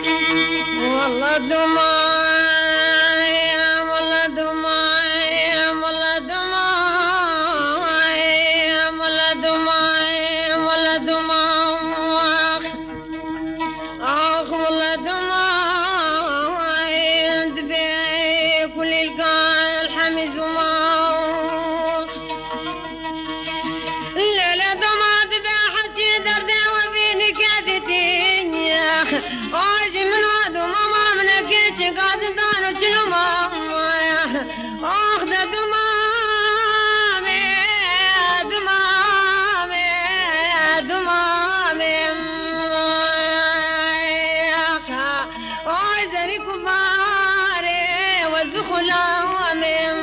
والله دموعي والله دموعي والله دموعي والله دموعي والله دموعي آخ والله دموعي دبي كل القاع الحمز وموت الليلة دموع دبي حتى دردي وبيني كادتين يا أخي واجي من وادو ماما من كيتي قاعد دارو تلو ماما اخ ده دمامي دمامي دمامي اخا وعزري كباري والبخلا ومن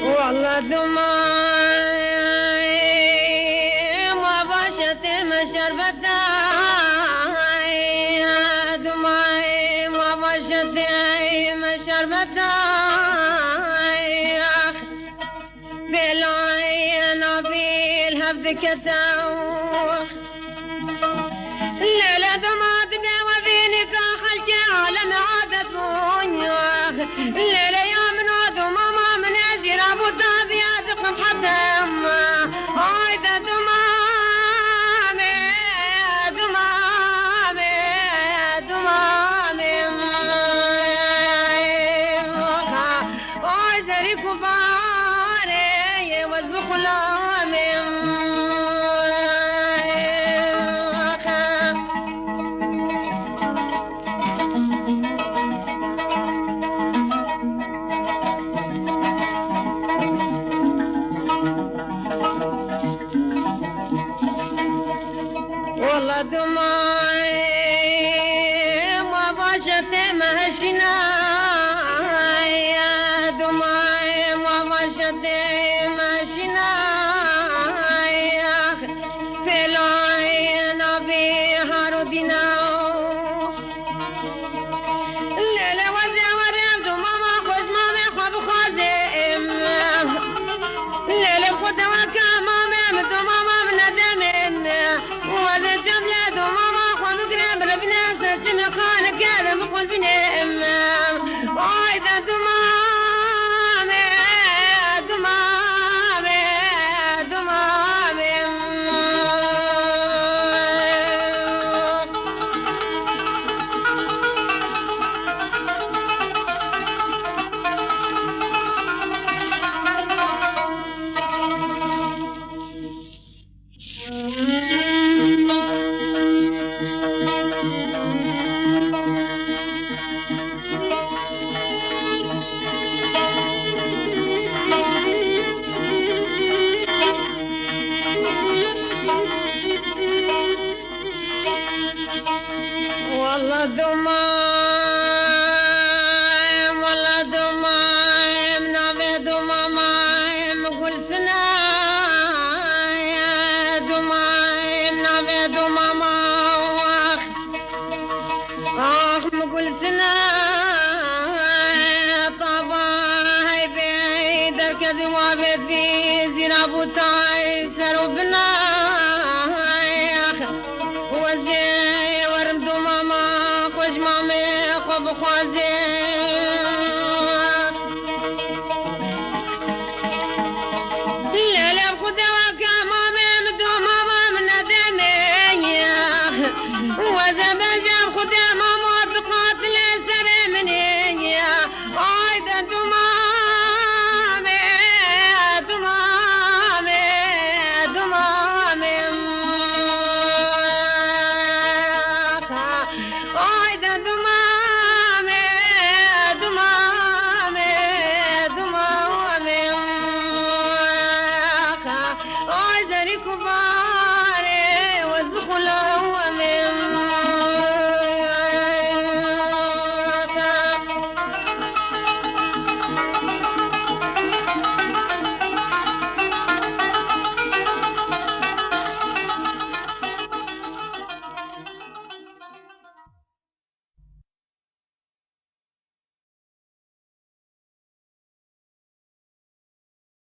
والله دموعي ما باشت مشربتاي دموعي ما باشت مشربتاي بلوعي نبيل هبدكتاو الليلة دموع دمي وبينك خلتي عالم عادت ونيوخ الليلة يوم نادو ماما من أزير أبو الدهب يادقم حتم هايدا دمامي دمامي دمامي هاي زري كباري والبخلامي والله دموعي ما باشت مهشناي يا دموعي ما باشت مهشناي في العين بها ردناو الليلة وزي وريم ماما خوش مامي خواب خوازم الليلة خد وكامامي مدو ماما من ندمين وهذا الجملة دو ماما خواب قريب ربنا سجن خالق هذا مقول بنام وإذا دمامي دمامي دمامي والله دموع